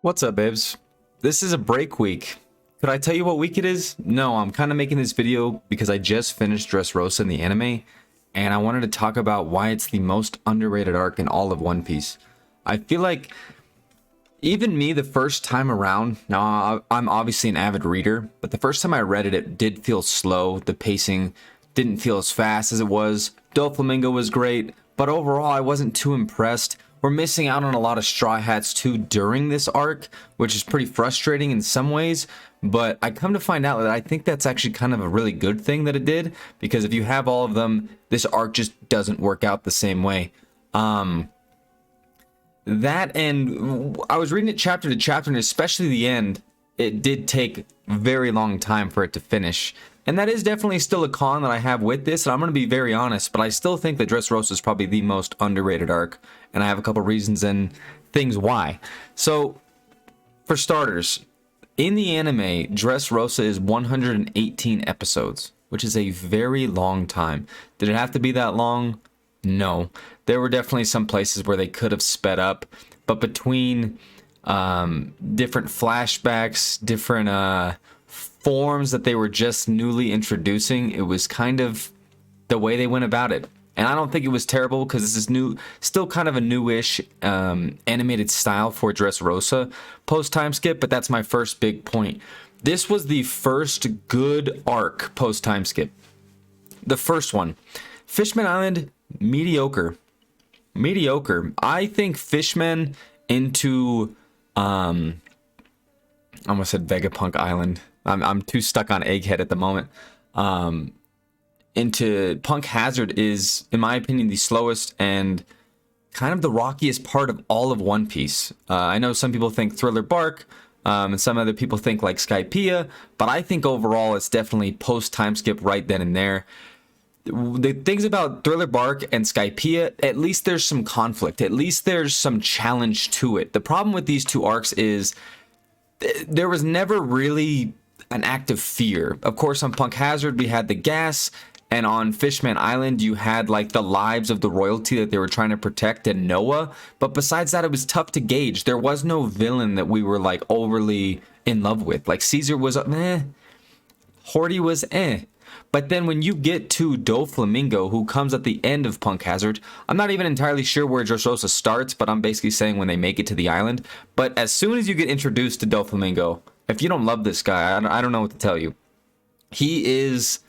What's up, babes? This is a break week. Could I tell you what week it is? No, I'm kind of making this video because I just finished Dressrosa in the anime, and I wanted to talk about why it's the most underrated arc in all of One Piece. I feel like even me, the first time around, now I'm obviously an avid reader, but the first time I read it, it did feel slow. The pacing didn't feel as fast as it was. Doflamingo was great, but overall, I wasn't too impressed. We're missing out on a lot of Straw Hats too during this arc, which is pretty frustrating in some ways. But I come to find out that I think that's actually kind of a really good thing that it did, because if you have all of them, this arc just doesn't work out the same way. That and I was reading it chapter to chapter, and especially the end, it did take a very long time for it to finish. And that is definitely still a con that I have with this, and I'm going to be very honest, but I still think that Dressrosa is probably the most underrated arc, and I have a couple reasons and things why. So, for starters, in the anime, Dressrosa is 118 episodes, which is a very long time. Did it have to be that long? No. There were definitely some places where they could have sped up, but between different flashbacks, different forms that they were just newly introducing, it was kind of the way they went about it. And I don't think it was terrible, because this is new, still kind of a newish animated style for Dressrosa post time skip, but that's my first big point. This was the first good arc post time skip. The first one. Fishman Island, mediocre. Mediocre. I think Fishman into I almost said Vegapunk Island. I'm too stuck on Egghead at the moment. Into Punk Hazard is, in my opinion, the slowest and kind of the rockiest part of all of One Piece. I know some people think Thriller Bark, and some other people think like Skypiea, but I think overall it's definitely post time skip right then and there. The things about Thriller Bark and Skypiea, at least there's some conflict. At least there's some challenge to it. The problem with these two arcs is there was never really an act of fear. Of course, on Punk Hazard, we had the gas, and on Fishman Island, you had like the lives of the royalty that they were trying to protect and Noah. But besides that, it was tough to gauge. There was no villain that we were like overly in love with. Like Caesar was Horty was But then when you get to Doflamingo, who comes at the end of Punk Hazard, I'm not even entirely sure where Dressrosa starts, but I'm basically saying when they make it to the island. But as soon as you get introduced to Doflamingo, if you don't love this guy, I don't know what to tell you. He is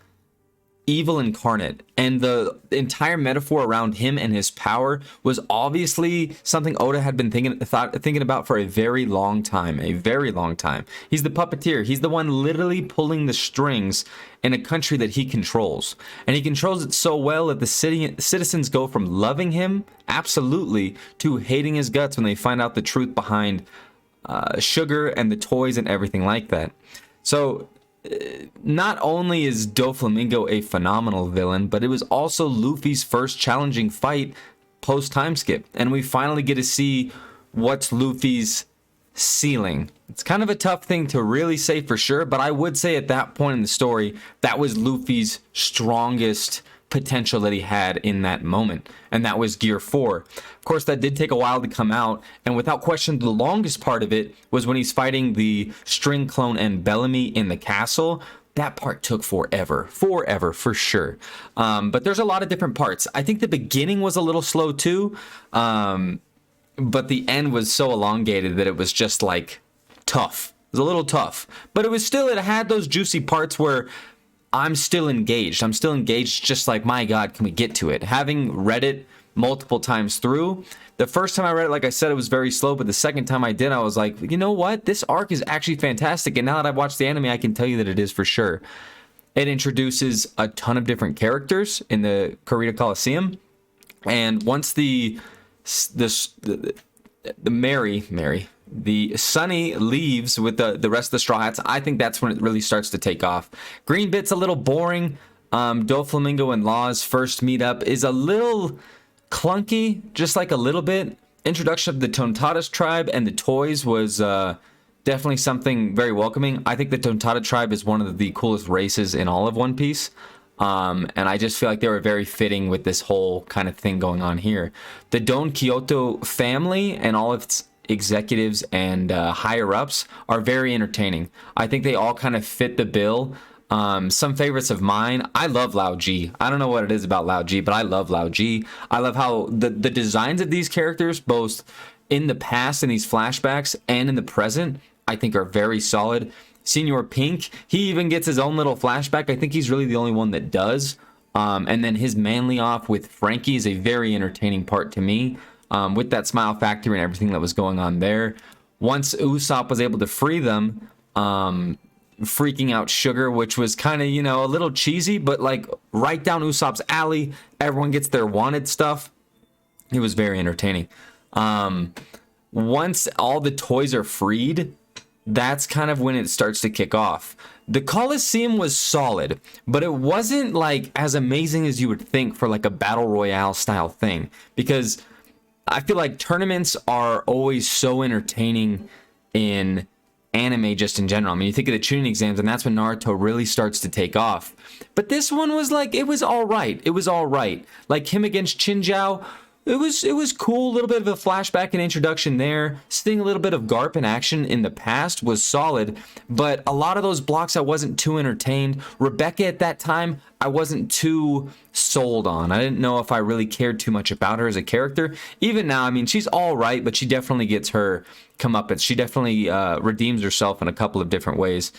evil incarnate, and the entire metaphor around him and his power was obviously something Oda had been thinking about for a very long time. He's the puppeteer. He's the one literally pulling the strings in a country that he controls, and he controls it so well that the citizens go from loving him absolutely to hating his guts when they find out the truth behind sugar and the toys and everything like that. So not only is Doflamingo a phenomenal villain, but it was also Luffy's first challenging fight post time skip, and we finally get to see what's Luffy's ceiling. It's kind of a tough thing to really say for sure, but I would say at that point in the story, that was Luffy's strongest potential that he had in that moment, and that was Gear 4. Of course, that did take a while to come out, and without question, the longest part of it was when he's fighting the string clone and Bellamy in the castle. That part took forever for sure. But there's a lot of different parts. I think the beginning was a little slow too, but the end was so elongated that it was just like tough. It was a little tough, but it had those juicy parts where I'm still engaged. Just like, my God, can we get to it? Having read it multiple times through, the first time I read it, like I said, it was very slow, but the second time I did, I was like, you know what? This arc is actually fantastic, and now that I've watched the anime, I can tell you that it is for sure. It introduces a ton of different characters in the Coliseum, and once the Sunny leaves with the rest of the Straw Hats, I think that's when it really starts to take off. Green Bit's a little boring. Doflamingo and Law's first meetup is a little clunky, just like a little bit. Introduction of the Tontadas tribe and the toys was definitely something very welcoming. I think the Tontada tribe is one of the coolest races in all of One Piece. And I just feel like they were very fitting with this whole kind of thing going on here. The Don Quixote family and all of its executives and higher ups are very entertaining. I think they all kind of fit the bill. Some favorites of mine, I love Lao G. I don't know what it is about Lao G, but I love Lao G. I love how the designs of these characters, both in the past in these flashbacks and in the present, I think are very solid. Senor Pink, he even gets his own little flashback. I think he's really the only one that does. And then his manly off with Frankie is a very entertaining part to me, with that smile factory and everything that was going on there. Once Usopp was able to free them, freaking out Sugar, which was kind of, you know, a little cheesy, but like right down Usopp's alley. Everyone gets their wanted stuff. It was very entertaining. Once all the toys are freed, that's kind of when it starts to kick off. The Coliseum was solid, but it wasn't like as amazing as you would think for like a battle royale style thing, because I feel like tournaments are always so entertaining in anime just in general. I mean, you think of the Chunin exams, and that's when Naruto really starts to take off. But this one was like, it was all right. It was all right. Like him against Chinjiao, it was cool. A little bit of a flashback and introduction there. Seeing a little bit of Garp in action in the past was solid, but a lot of those blocks I wasn't too entertained. Rebecca at that time, I wasn't too sold on. I didn't know if I really cared too much about her as a character. Even now, I mean, she's all right, but she definitely gets her comeuppance. She definitely redeems herself in a couple of different ways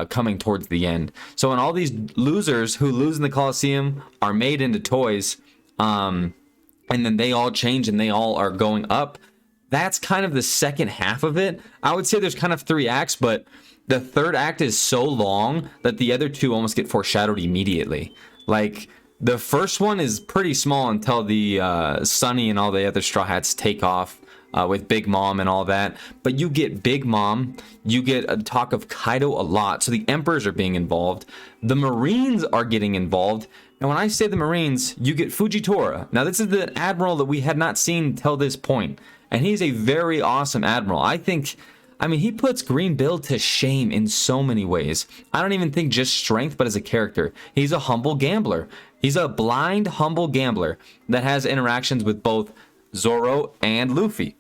coming towards the end. So when all these losers who lose in the Coliseum are made into toys, and then they all change and they all are going up, that's kind of the second half of it. I would say there's kind of 3 acts, but the third act is so long that the other 2 almost get foreshadowed immediately. Like, the first one is pretty small until the Sunny and all the other Straw Hats take off with Big Mom and all that. But you get Big Mom, you get a talk of Kaido a lot, so the Emperors are being involved. The Marines are getting involved. And when I say the Marines, you get Fujitora. Now, this is the admiral that we had not seen till this point, and he's a very awesome admiral. I mean, he puts Green Bill to shame in so many ways. I don't even think just strength, but as a character. He's a humble gambler. He's a blind, humble gambler that has interactions with both Zoro and Luffy.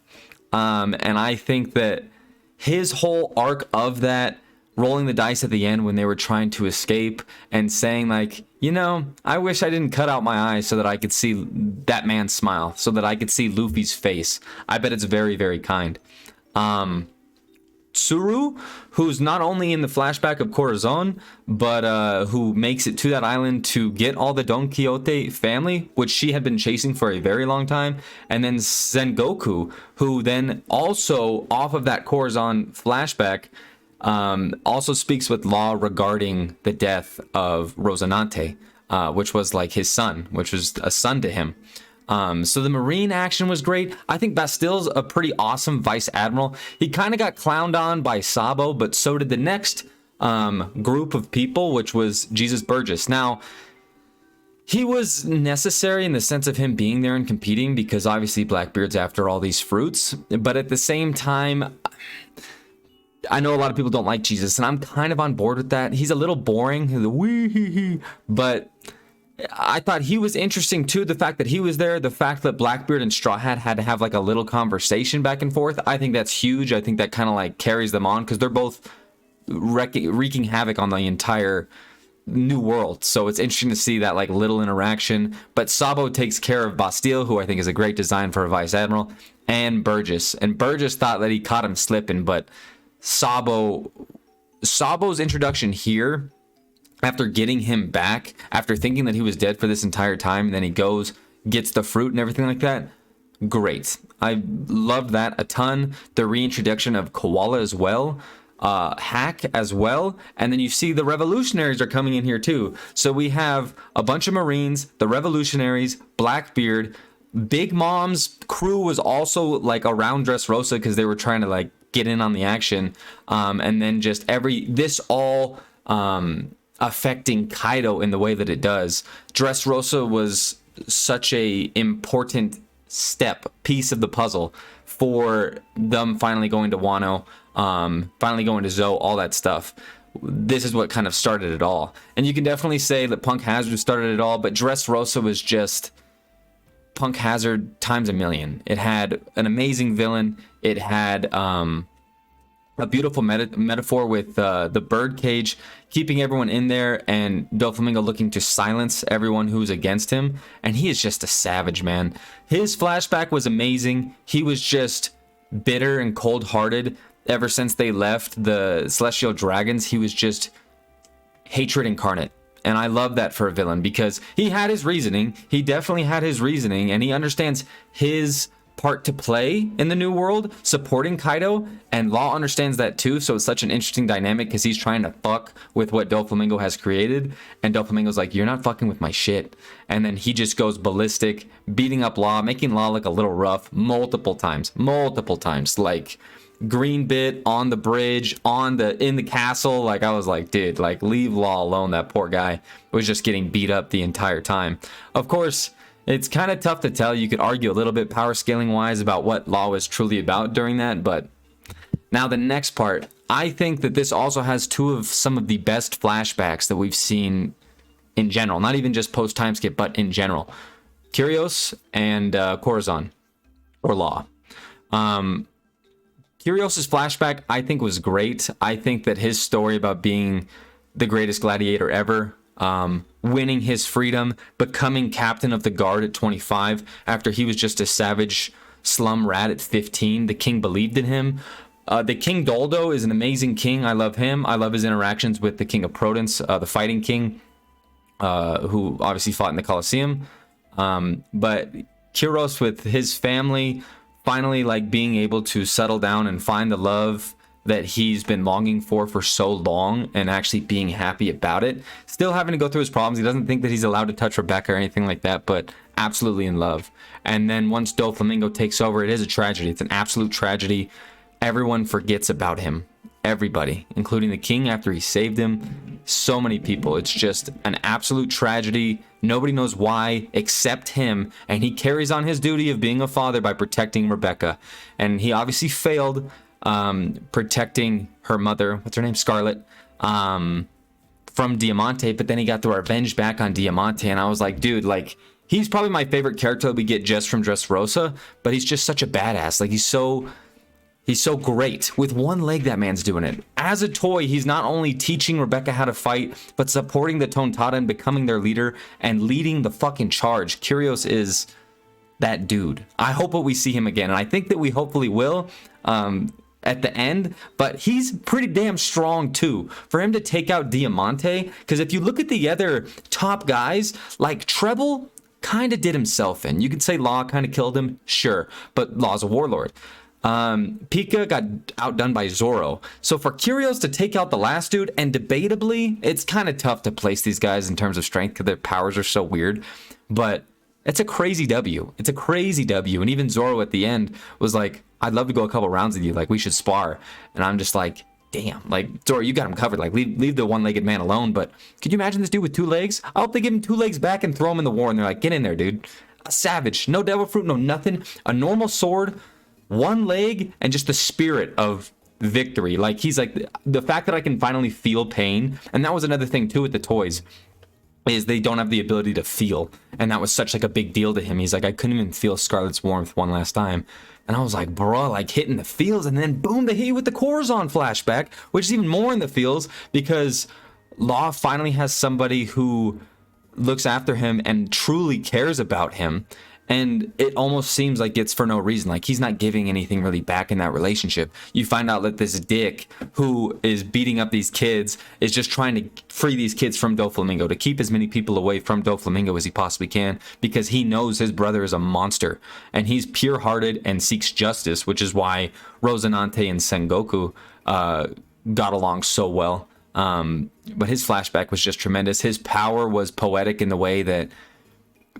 And I think that his whole arc of that, rolling the dice at the end when they were trying to escape and saying like, you know, I wish I didn't cut out my eyes so that I could see that man's smile, so that I could see Luffy's face. I bet it's very, very kind. Tsuru, who's not only in the flashback of Corazon, but who makes it to that island to get all the Don Quixote family, which she had been chasing for a very long time. And then Sengoku, who then also, off of that Corazon flashback, also speaks with Law regarding the death of Rosinante, which was like his son, which was a son to him. So the Marine action was great. I think Bastille's a pretty awesome Vice Admiral. He kind of got clowned on by Sabo, but so did the next group of people, which was Jesus Burgess. Now, he was necessary in the sense of him being there and competing, because obviously Blackbeard's after all these fruits. But at the same time, I know a lot of people don't like Jesus, and I'm kind of on board with that. He's a little boring, but I thought he was interesting too. The fact that he was there, the fact that Blackbeard and Straw Hat had to have like a little conversation back and forth, I think that's huge. I think that kind of like carries them on, because they're both wreaking havoc on the entire new world. So it's interesting to see that like little interaction. But Sabo takes care of Bastille, who I think is a great design for a Vice Admiral, and Burgess. And Burgess thought that he caught him slipping, but Sabo's introduction here, after getting him back, after thinking that he was dead for this entire time, and then he goes, gets the fruit and everything like that, great. I loved that a ton. The reintroduction of Koala as well, Hack as well, and then you see the revolutionaries are coming in here too. So we have a bunch of Marines, the revolutionaries, Blackbeard, Big Mom's crew was also like around Dressrosa because they were trying to like get in on the action, and then just this all affecting Kaido in the way that it does. Dressrosa was such a important piece of the puzzle for them finally going to Wano, finally going to Zou, all that stuff. This is what kind of started it all. And you can definitely say that Punk Hazard started it all, but Dressrosa was just Punk Hazard times a million. It had an amazing villain. It had a beautiful metaphor with the bird cage, keeping everyone in there, and Doflamingo looking to silence everyone who's against him. And he is just a savage, man. His flashback was amazing. He was just bitter and cold-hearted ever since they left the Celestial Dragons. He was just hatred incarnate. And I love that for a villain, because he had his reasoning. He definitely had his reasoning, and he understands his part to play in the new world, supporting Kaido, and Law understands that too. So it's such an interesting dynamic, because he's trying to fuck with what Doflamingo has created, and Doflamingo's like, you're not fucking with my shit. And then he just goes ballistic, beating up Law, making Law look a little rough multiple times, like green bit on the bridge, in the castle. Like, I was like, dude, like, leave Law alone. That poor guy was just getting beat up the entire time. Of course, it's kind of tough to tell. You could argue a little bit power scaling wise about what Law was truly about during that. But now the next part, I think that this also has some of the best flashbacks that we've seen in general, not even just post time skip, but in general. Curios and Corazon, or Law. Curios' flashback, I think, was great. I think that his story about being the greatest gladiator ever, winning his freedom, becoming captain of the guard at 25 after he was just a savage slum rat at 15. The king believed in him. The King Doldo is an amazing king. I love him. I love his interactions with the King of Protence, the fighting king, who obviously fought in the Coliseum. But Curios with his family, finally like being able to settle down and find the love that he's been longing for so long, and actually being happy about it. Still having to go through his problems. He doesn't think that he's allowed to touch Rebecca or anything like that, but absolutely in love. And then once Doflamingo takes over, it is a tragedy. It's an absolute tragedy. Everyone forgets about him. Everybody, including the king after he saved him. So many people. It's just an absolute tragedy. Nobody knows why except him, and he carries on his duty of being a father by protecting Rebecca. And he obviously failed protecting her mother, what's her name, Scarlet, from Diamante, but then he got the revenge back on Diamante, and I was like, dude, like, he's probably my favorite character that we get just from Dressrosa, but he's just such a badass. Like, he's so great. With one leg, that man's doing it. As a toy, he's not only teaching Rebecca how to fight, but supporting the Tontada and becoming their leader and leading the fucking charge. Curios is that dude. I hope that we see him again, and I think that we hopefully will at the end, but he's pretty damn strong too. For him to take out Diamante, because if you look at the other top guys, like Treble kind of did himself in. You could say Law kind of killed him, sure, but Law's a warlord. Pika got outdone by Zoro. So for Curios to take out the last dude, and debatably, it's kind of tough to place these guys in terms of strength because their powers are so weird, but it's a crazy W. It's a crazy W. And even Zoro at the end was like, I'd love to go a couple rounds with you. Like, we should spar. And I'm just like, damn. Like, Zoro, you got him covered. Like, leave the one-legged man alone. But could you imagine this dude with 2 legs? I hope they give him 2 legs back and throw him in the war. And they're like, get in there, dude. A savage. No devil fruit, no nothing. A normal sword, 1 leg, and just the spirit of victory. Like, he's like, the fact that I can finally feel pain. And that was another thing, too, with the toys, is they don't have the ability to feel, and that was such like a big deal to him. He's like, I couldn't even feel Scarlet's warmth one last time, and I was like, bro, like hitting the feels, and then boom, they hit you with the Corazon flashback, which is even more in the feels, because Law finally has somebody who looks after him and truly cares about him, and it almost seems like it's for no reason. Like, he's not giving anything really back in that relationship. You find out that this dick who is beating up these kids is just trying to free these kids from Doflamingo, to keep as many people away from Doflamingo as he possibly can, because he knows his brother is a monster, and he's pure-hearted and seeks justice, which is why Rosinante and Sengoku got along so well. But his flashback was just tremendous. His power was poetic in the way that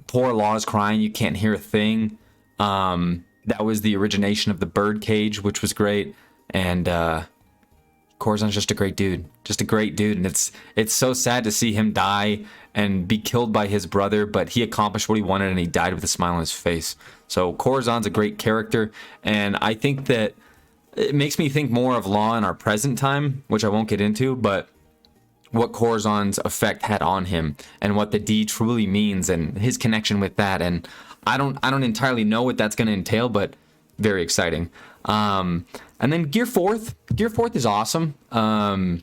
poor Law's crying, you can't hear a thing. That was the origination of the bird cage, which was great. And Corazon's just a great dude. Just a great dude. And it's so sad to see him die and be killed by his brother, but he accomplished what he wanted and he died with a smile on his face. So Corazon's a great character, and I think that it makes me think more of Law in our present time, which I won't get into, but what Corazon's effect had on him and what the D truly means and his connection with that. And I don't entirely know what that's going to entail, but very exciting. And then Gear 4th. Gear 4th is awesome. Knowing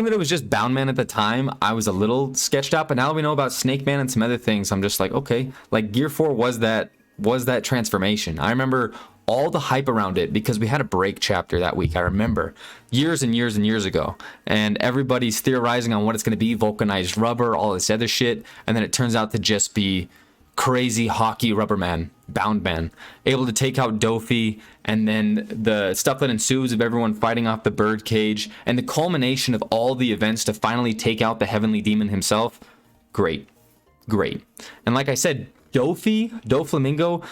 that it was just Boundman at the time, I was a little sketched out, but now that we know about Snake Man and some other things, I'm just like, okay, like Gear 4 was that transformation. I remember all the hype around it because we had a break chapter that week. I remember years and years and years ago, and everybody's theorizing on what it's going to be, vulcanized rubber, all this other shit, and then it turns out to just be crazy hockey Rubberman, Boundman, able to take out Dofi, and then the stuff that ensues of everyone fighting off the bird cage, and the culmination of all the events to finally take out the heavenly demon himself. Great. And like I said, Doflamingo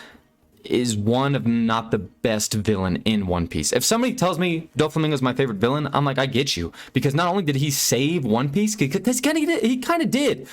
is one of not the best villain in One Piece. If somebody tells me Doflamingo is my favorite villain, I'm like, I get you, because not only did he save One Piece, because he kind of did.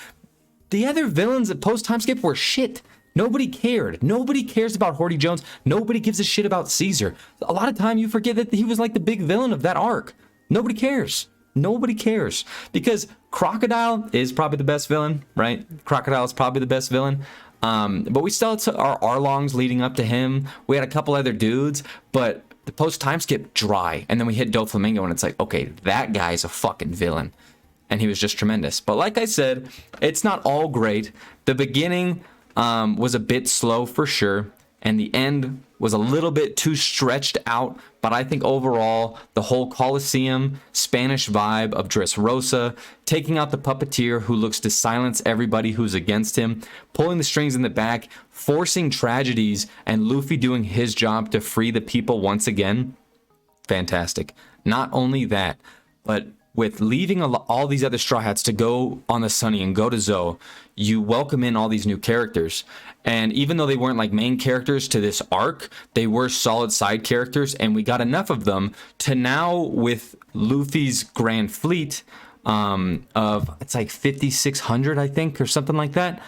The other villains at post time skip were shit. Nobody cared. Nobody cares about Horty Jones. Nobody gives a shit about Caesar. A lot of time you forget that he was like the big villain of that arc. Nobody cares. Nobody cares. Because Crocodile is probably the best villain, right? Crocodile is probably the best villain. But we still had our Arlongs leading up to him. We had a couple other dudes, but the post time skip dry. And then we hit Doflamingo and it's like, okay, that guy's a fucking villain. And he was just tremendous. But like I said, it's not all great. The beginning was a bit slow for sure. And the end was a little bit too stretched out. But I think overall, the whole Coliseum, Spanish vibe of Dressrosa, taking out the puppeteer who looks to silence everybody who's against him, pulling the strings in the back, forcing tragedies, and Luffy doing his job to free the people once again. Fantastic. Not only that, but with leaving all these other Straw Hats to go on the Sunny and go to Zoe, you welcome in all these new characters. And even though they weren't like main characters to this arc, they were solid side characters, and we got enough of them to now, with Luffy's Grand Fleet of, it's like 5,600, I think, or something like that.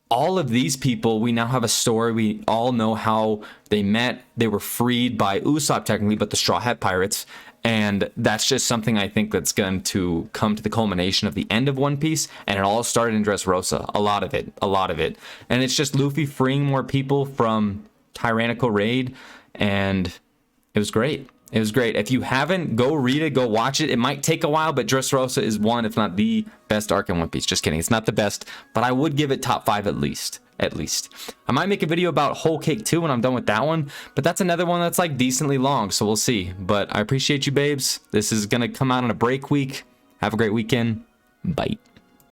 All of these people, we now have a story. We all know how they met. They were freed by Usopp technically, but the Straw Hat Pirates. And that's just something I think that's going to come to the culmination of the end of One Piece. And it all started in Dressrosa. A lot of it. And it's just Luffy freeing more people from tyrannical raid. And it was great. If you haven't, go read it, go watch it. It might take a while, but Dressrosa is one, if not the best arc in One Piece. Just kidding. It's not the best, but I would give it top 5 at least. I might make a video about Whole Cake 2 when I'm done with that one, but that's another one that's like decently long, so we'll see. But I appreciate you, babes. This is gonna come out on a break week. Have a great weekend. Bye.